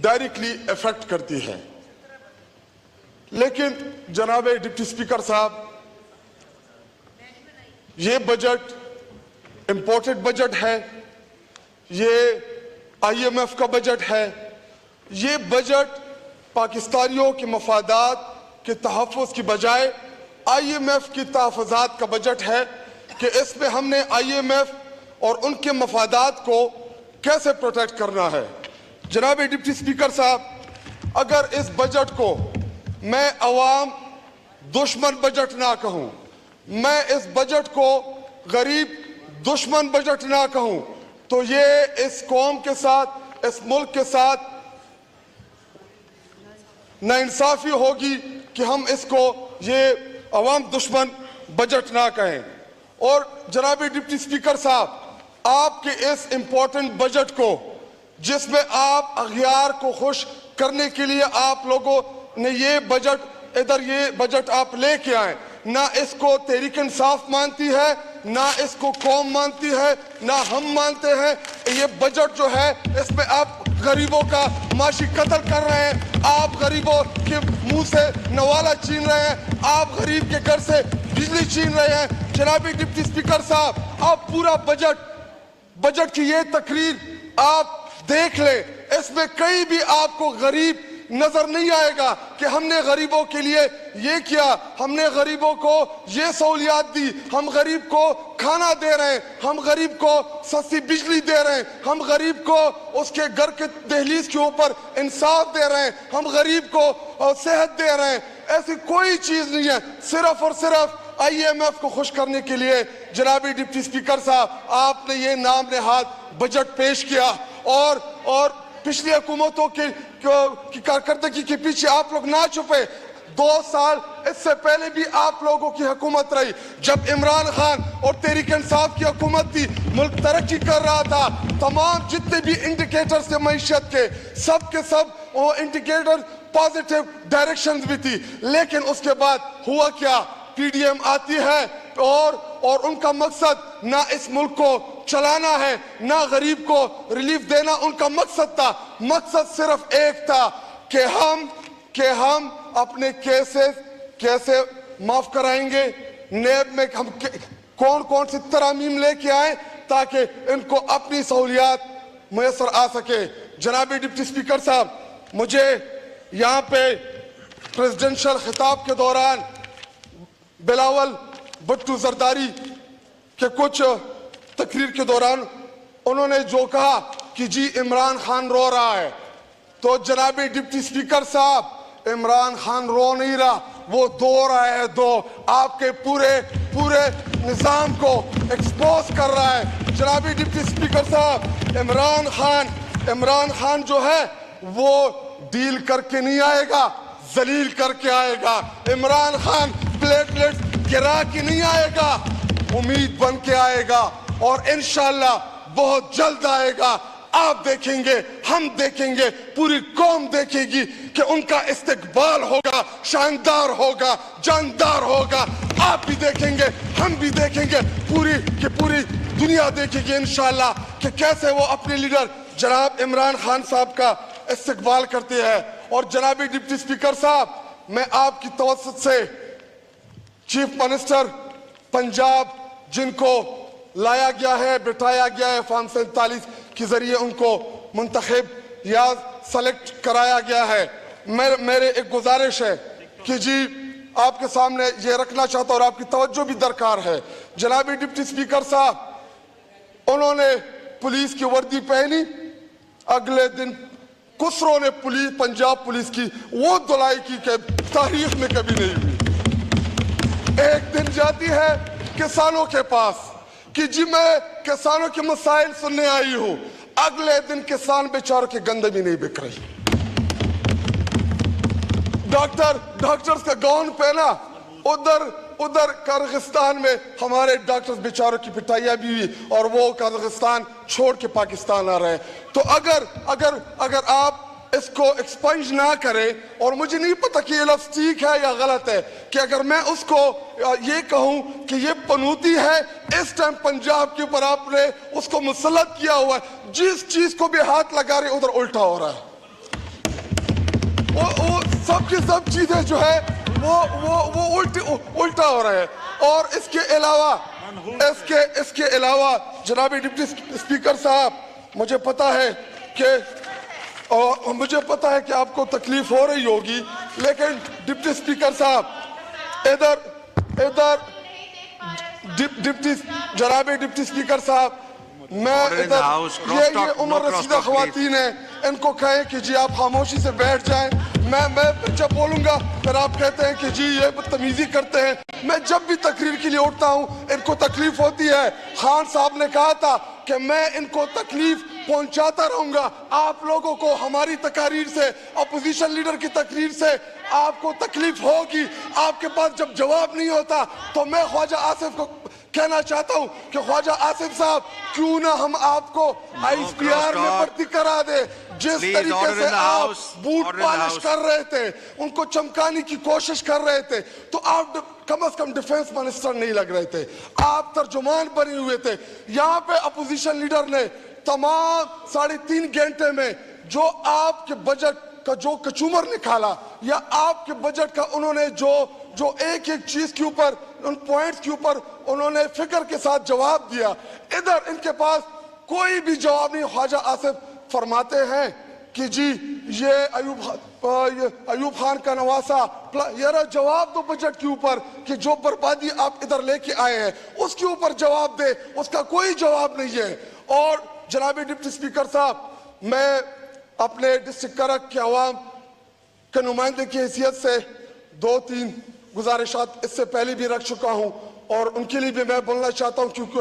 Directly affect کرتی ہے. لیکن جناب ڈپٹی اسپیکر صاحب، یہ بجٹ امپورٹڈ بجٹ ہے، یہ آئی ایم ایف کا بجٹ ہے. یہ بجٹ پاکستانیوں کے مفادات کے تحفظ کی بجائے آئی ایم ایف کی تحفظات کا بجٹ ہے کہ اس میں ہم نے آئی ایم ایف اور ان کے مفادات کو کیسے پروٹیکٹ کرنا ہے. جناب ڈپٹی اسپیکر صاحب، اگر اس بجٹ کو میں عوام دشمن بجٹ نہ کہوں، میں اس بجٹ کو غریب دشمن بجٹ نہ کہوں، تو یہ اس قوم کے ساتھ، اس ملک کے ساتھ ناانصافی ہوگی کہ ہم اس کو یہ عوام دشمن بجٹ نہ کہیں. اور جناب ڈپٹی اسپیکر صاحب، آپ کے اس امپورٹنٹ بجٹ کو، جس میں آپ اغیار کو خوش کرنے کے لیے آپ لوگوں نے یہ بجٹ آپ لے کے آئے، نہ اس کو تحریک انصاف مانتی ہے، نہ اس کو قوم مانتی ہے، نہ ہم مانتے ہیں. یہ بجٹ جو ہے، اس میں آپ غریبوں کا معاشی قتل کر رہے ہیں، آپ غریبوں کے منہ سے نوالا چھین رہے ہیں، آپ غریب کے گھر سے بجلی چھین رہے ہیں. جناب ڈپٹی اسپیکر صاحب، آپ پورا بجٹ کی یہ تقریر آپ دیکھ لیں، اس میں کہیں بھی آپ کو غریب نظر نہیں آئے گا کہ ہم نے غریبوں کے لیے یہ کیا، ہم نے غریبوں کو یہ سہولیات دی، ہم غریب کو کھانا دے رہے ہیں، ہم غریب کو سستی بجلی دے رہے ہیں، ہم غریب کو اس کے گھر کے دہلیز کے اوپر انصاف دے رہے ہیں، ہم غریب کو صحت دے رہے ہیں. ایسی کوئی چیز نہیں ہے. صرف اور صرف آئی ایم ایف کو خوش کرنے کے لیے جناب ڈپٹی اسپیکر صاحب آپ نے یہ نام نہاد بجٹ پیش کیا. اور پچھلی حکومتوں کی کارکردگی کے پیچھے آپ لوگ نہ چھپے. 2 سال اس سے پہلے بھی آپ لوگوں کی حکومت رہی. جب عمران خان اور تحریک انصاف کی حکومت تھی، ملک ترقی کر رہا تھا. تمام جتنے بھی انڈیکیٹرز تھے معیشت کے سب وہ انڈیکیٹر پازیٹیو ڈائریکشنز بھی تھی. لیکن اس کے بعد ہوا کیا؟ پی ڈی ایم آتی ہے اور ان کا مقصد نہ اس ملک کو چلانا ہے، نہ غریب کو ریلیف دینا ان کا مقصد تھا. مقصد صرف ایک تھا کہ ہم اپنے کیسز کیسے معاف کرائیں گے، نیب میں ہم کون سی ترامیم لے کے آئیں تاکہ ان کو اپنی سہولیات میسر آ سکے. جناب ڈپٹی اسپیکر صاحب، مجھے یہاں پہ پریزیڈنشل خطاب کے دوران بلاول بھٹو زرداری کے کچھ تقریر کے دوران انہوں نے جو کہا کہ جی عمران خان رو رہا ہے، تو جناب ڈپٹی اسپیکر صاحب، عمران خان رو نہیں رہا، وہ دو رہا ہے. آپ کے پورے نظام کو ایکسپوز کر رہا ہے. جناب ڈپٹی اسپیکر صاحب، عمران خان جو ہے وہ ڈیل کر کے نہیں آئے گا، ذلیل کر کے آئے گا. عمران خان پلیٹلیٹس گرا کے نہیں آئے گا، امید بن کے آئے گا، اور انشاءاللہ بہت جلد آئے گا. آپ دیکھیں گے، ہم دیکھیں گے، پوری قوم دیکھے گی کہ ان کا استقبال ہوگا، شاندار ہوگا، جاندار ہوگا. آپ بھی دیکھیں گے، ہم بھی دیکھیں گے، پوری دنیا دیکھے گی انشاءاللہ کہ کیسے وہ اپنے لیڈر جناب عمران خان صاحب کا استقبال کرتے ہیں. اور جناب ڈپٹی اسپیکر صاحب، میں آپ کی توسط سے چیف منسٹر پنجاب، جن کو لایا گیا ہے، بٹھایا گیا ہے فارم 47 کے ذریعے ان کو منتخب یا سلیکٹ کرایا گیا ہے، میرے ایک گزارش ہے کہ جی آپ کے سامنے یہ رکھنا چاہتا ہوں اور آپ کی توجہ بھی درکار ہے. جناب ڈپٹی اسپیکر صاحب، انہوں نے پولیس کی وردی پہنی، اگلے دن کسروں نے پنجاب پولیس کی وہ دلائی کی کہ تاریخ میں کبھی نہیں ہوئی. ایک دن جاتی ہے کسانوں کے پاس کہ جی میں کسانوں کے مسائل سننے آئی ہوں، اگلے دن کسان بیچاروں کے گندے بھی نہیں بک رہی. ڈاکٹرز کا گاؤن پہنا، ادھر قازقستان میں ہمارے ڈاکٹرز بیچاروں کی پٹائیاں بھی ہوئی اور وہ قازقستان چھوڑ کے پاکستان آ رہے ہیں. تو اگر آپ اس کو ایکسپنج نہ کریں، اور مجھے نہیں پتا کہ یہ لفظ ٹھیک ہے یا غلط ہے، کہ اگر میں اس کو یہ کہوں کہ یہ پنوتی ہے، اس ٹائم پنجاب کے اوپر آپ نے اس کو مسلط کیا ہوا ہے، جس چیز کو بھی ہاتھ لگا رہے ادھر الٹا ہو رہا ہے. وہ سب کی سب چیزیں جو ہے وہ الٹا ہو رہا ہے. اور اس کے علاوہ جناب ڈپٹی اسپیکر صاحب, مجھے پتا ہے کہ آپ کو تکلیف ہو رہی ہوگی, لیکن ڈپٹی اسپیکر صاحب ادھر جناب ڈپٹی اسپیکر صاحب, میں ادھر یہ عمر رسیدہ خواتین ہیں, ان کو کہیں کہ جی آپ خاموشی سے بیٹھ جائیں. میں جب بولوں گا پھر آپ کہتے ہیں کہ جی یہ بدتمیزی کرتے ہیں. میں جب بھی تقریر کے لیے اٹھتا ہوں ان کو تکلیف ہوتی ہے. خان صاحب نے کہا تھا کہ میں ان کو تکلیف پہنچاتا رہوں گا. آپ لوگوں کو ہماری تقاریر سے, اپوزیشن لیڈر کی تقریر سے آپ کو تکلیف ہوگی. آپ کے پاس جب جواب نہیں ہوتا تو میں خواجہ آصف کو کہنا چاہتا ہوں کہ خواجہ آصف صاحب کیوں نہ ہم آپ کو ISPR میں بھرتی کرا دے. جس طریقے سے آپ بوٹ پالش کر رہے تھے, ان کو چمکانے کی کوشش کر رہے تھے, تو آپ کم از کم ڈیفنس منسٹر نہیں لگ رہے تھے, آپ ترجمان بنے ہوئے تھے. یہاں پہ اپوزیشن لیڈر نے تمام 3.5 گھنٹے میں جو آپ کے بجٹ کا جو کچومر نکالا, یا آپ کے بجٹ کا انہوں نے جو ایک چیز کے اوپر, ان پوائنٹس کے اوپر انہوں نے فکر کے ساتھ جواب دیا, ادھر ان کے پاس کوئی بھی جواب نہیں. خواجہ آصف فرماتے ہیں کہ جی یہ ایوب خان کا نواسا, یار جواب دو بجٹ کے اوپر کہ جو بربادی آپ ادھر لے کے آئے ہیں اس کے اوپر جواب دے. اس کا کوئی جواب نہیں ہے. اور جناب ڈپٹی اسپیکر صاحب, میں اپنے ڈسٹرکٹ کرک کے عوام کے نمائندے کی حیثیت سے 2-3 گزارشات اس سے پہلے بھی رکھ چکا ہوں, اور ان کے لیے بھی میں بولنا چاہتا ہوں, کیونکہ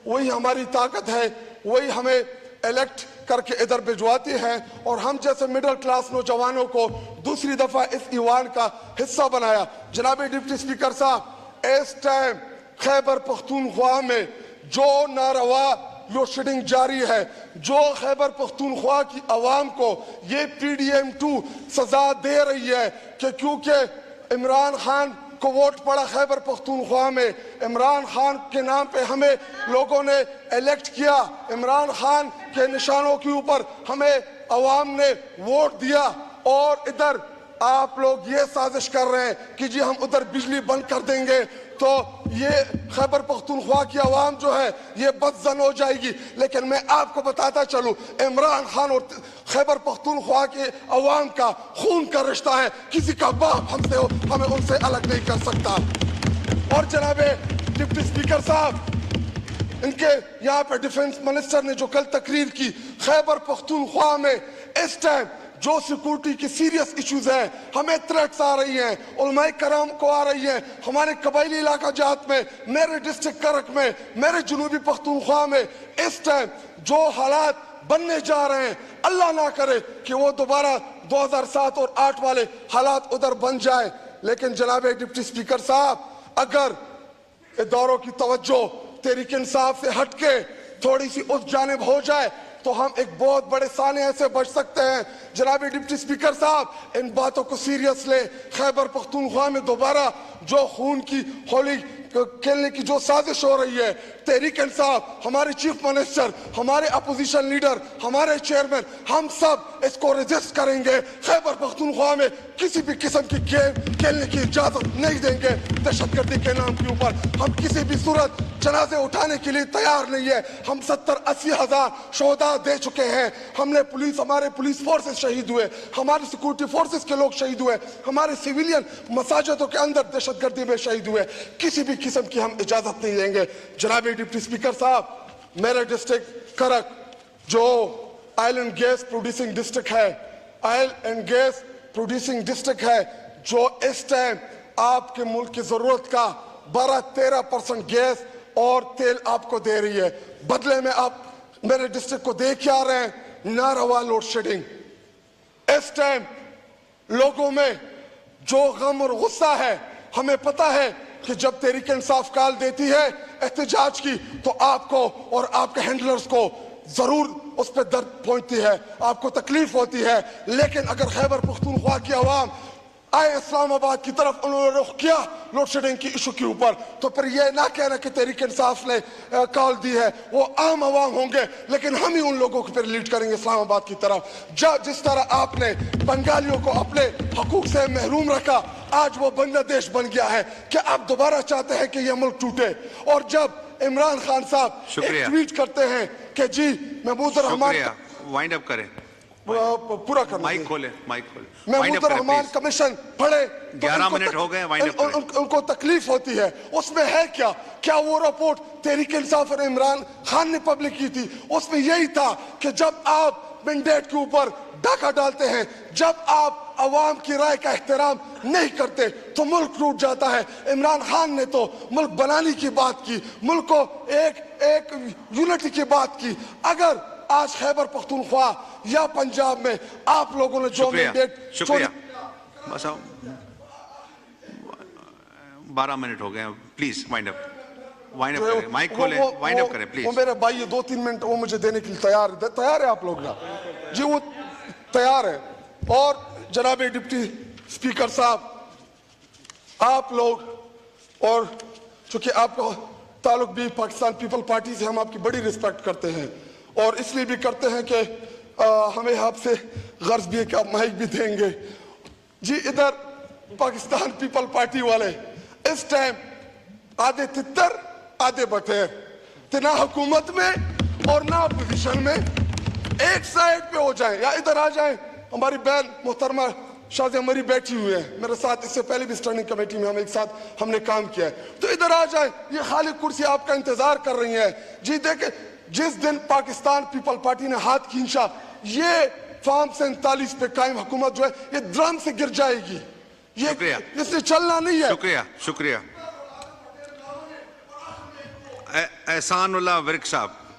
وہی ہماری طاقت ہے, وہی ہمیں الیکٹ کر کے ادھر بھجواتی ہیں, اور ہم جیسے مڈل کلاس نوجوانوں کو دوسری دفعہ اس ایوان کا حصہ بنایا. جناب ڈپٹی اسپیکر صاحب, اس ٹائم خیبر پختونخوا میں جو ناروا لوڈ شیڈنگ جاری ہے, جو خیبر پختونخوا کی عوام کو یہ PDM2 سزا دے رہی ہے کہ کیونکہ عمران خان کو ووٹ پڑا خیبر پختونخوا میں, عمران خان کے نام پہ ہمیں لوگوں نے الیکٹ کیا, عمران خان کے نشانوں کے اوپر ہمیں عوام نے ووٹ دیا, اور ادھر آپ لوگ یہ سازش کر رہے ہیں کہ جی ہم ادھر بجلی بند کر دیں گے تو یہ خیبر پختونخوا کی عوام جو ہے یہ بدزن ہو جائے گی. لیکن میں آپ کو بتاتا چلوں, عمران خان اور خیبر پختونخوا کے عوام کا خون کا رشتہ ہے, کسی کا باپ ہمیں ان سے الگ نہیں کر سکتا. اور جناب ڈپٹی اسپیکر صاحب, ان کے یہاں پہ ڈیفنس منسٹر نے جو کل تقریر کی, خیبر پختونخوا میں اس ٹائم جو سیکورٹی کی سیریس ایشوز ہیں, ہمیں تھریٹس آ رہی ہیں, علماء کرام کو آ رہی ہیں, ہمارے قبائلی علاقہ جات میں, میرے ڈسٹرکٹ کرک میں, میرے جنوبی پختونخوا میں اس ٹائم جو حالات بننے جا رہے ہیں, اللہ نہ کرے کہ وہ دوبارہ 2007 اور 2008 والے حالات ادھر بن جائیں. لیکن جناب ڈپٹی اسپیکر صاحب, اگر اداروں کی توجہ تحریک انصاف سے ہٹ کے تھوڑی سی اس جانب ہو جائے تو ہم ایک بہت بڑے سانحے سے بچ سکتے ہیں. جناب ڈپٹی اسپیکر صاحب, ان باتوں کو سیریس لیں. خیبر پختونخوا میں دوبارہ جو خون کی ہولی کھیلنے کی جو سازش ہو رہی ہے, تحریک انصاف, ہمارے چیف منسٹر, ہمارے اپوزیشن لیڈر, ہمارے چیئرمین, ہم سب اس کو ریزسٹ کریں گے. خیبر پختونخوا میں کسی بھی قسم کی گیم کھیلنے کی اجازت نہیں دیں گے. دہشت گردی کے نام کے اوپر ہم کسی بھی صورت جنازے اٹھانے کے لیے تیار نہیں ہے. ہم 70-80 ہزار شہداء دے چکے ہیں. ہم نے ہمارے پولیس فورسز شہید ہوئے, ہمارے سیکورٹی فورسز کے لوگ شہید ہوئے, ہمارے سیویلین مساجدوں کے اندر دہشت گردی میں شہید ہوئے. کسی بھی قسم کی ہم اجازت نہیں دیں گے. جناب ڈپٹی اسپیکر صاحب, میرے ڈسٹرکٹ کرک جو oil and gas producing district ہے, oil and gas producing district ہے, جو اس ٹائم آپ کے ملک کی ضرورت کا 12-13% گیس اور تیل آپ کو دے رہی ہے. بدلے میں آپ میرے ڈسٹرکٹ کو دیکھ کے آ رہے ہیں ناروا لوڈ شیڈنگ. اس ٹائم لوگوں میں جو غم اور غصہ ہے, ہمیں پتا ہے کہ جب تحریک انصاف کال دیتی ہے احتجاج کی تو آپ کو اور آپ کے ہینڈلرز کو ضرور اس پہ درد پہنچتی ہے, آپ کو تکلیف ہوتی ہے. لیکن اگر خیبر پختونخوا کی عوام آئے اسلام آباد کی طرف انہوں نے رخ کیا لوڈ شیڈنگ کی ایشو کے اوپر، تو پھر یہ نہ کہنا کہ تحریک انصاف نے کال دی ہے، وہ عام عوام ہوں گے لیکن ہم ہی ان لوگوں کو پھر لیڈ کریں گے اسلام آباد کی طرف۔ جس طرح آپ نے بنگالیوں کو اپنے حقوق سے محروم رکھا، آج وہ بنگلہ دیش بن گیا ہے، کہ آپ دوبارہ چاہتے ہیں کہ یہ ملک ٹوٹے؟ اور جب عمران خان صاحب ایک ٹویٹ کرتے ہیں کہ جی محمود الرحمان، شکریہ، وائنڈ اپ کریں، پورا کرنا، مائک کھولیں، مائک کھولیں، محمود الرحمان کمیشن پڑھے، 11 منٹ ہو گئے، وائنڈ اپ کریں۔ ان کو تکلیف ہوتی ہے، اس میں ہے کیا؟ کیا وہ رپورٹ تحریک انصاف اور عمران خان نے پبلک کی تھی؟ اس میں یہی تھا کہ جب آپ مینڈیٹ کے اوپر ڈاکہ ڈالتے ہیں، جب آپ عوام کی رائے کا احترام نہیں کرتے تو ملک ٹوٹ جاتا ہے۔ عمران خان نے تو ملک بنانے کی بات کی، ملک کو ایک یونٹی کی بات کی۔ اگر آج خیبر پختونخوا یا پنجاب میں آپ لوگوں نے جو مینڈیٹ، شکریہ، بس 12 منٹ ہو گئے، پلیز وائنڈ اپ، وائنڈ اپ کریں، مائک کھولیں، وائنڈ اپ کریں پلیز۔ وہ میرے بھائی 2-3 منٹ وہ مجھے دینے کے لیے تیار ہے آپ لوگ نا؟ جی وہ تیار ہے۔ اور جناب ڈپٹی اسپیکر صاحب، آپ لوگ، اور چونکہ آپ کا تعلق بھی پاکستان پیپل پارٹی سے، ہم آپ کی بڑی رسپیکٹ کرتے ہیں، اور اس لیے بھی کرتے ہیں کہ ہمیں آپ سے غرض بھی ہے کہ آپ مائک بھی دیں گے۔ جی ادھر پاکستان پیپل پارٹی والے اس ٹائم آدھے تتر آدھے بٹیر تھے، نہ حکومت میں اور نہ اپوزیشن میں، ایک سائیڈ پہ ہو جائیں یا ادھر آ جائیں۔ ہماری بہن محترمہ شازیہ مری بیٹھی ہوئی ہیں میرے ساتھ، اس سے پہلے بھی اسٹینڈنگ کمیٹی میں ہم ایک ساتھ ہم نے کام کیا ہے، تو ادھر آ جائیں، یہ خالی کرسی آپ کا انتظار کر رہی ہیں۔ جی دیکھیں، جس دن پاکستان پیپل پارٹی نے ہاتھ کھینچا، یہ فارم 47 پہ قائم حکومت جو ہے یہ درم سے گر جائے گی، یہ اس سے چلنا نہیں ہے۔ شکریہ، شکریہ۔ احسان اللہ ورک صاحب۔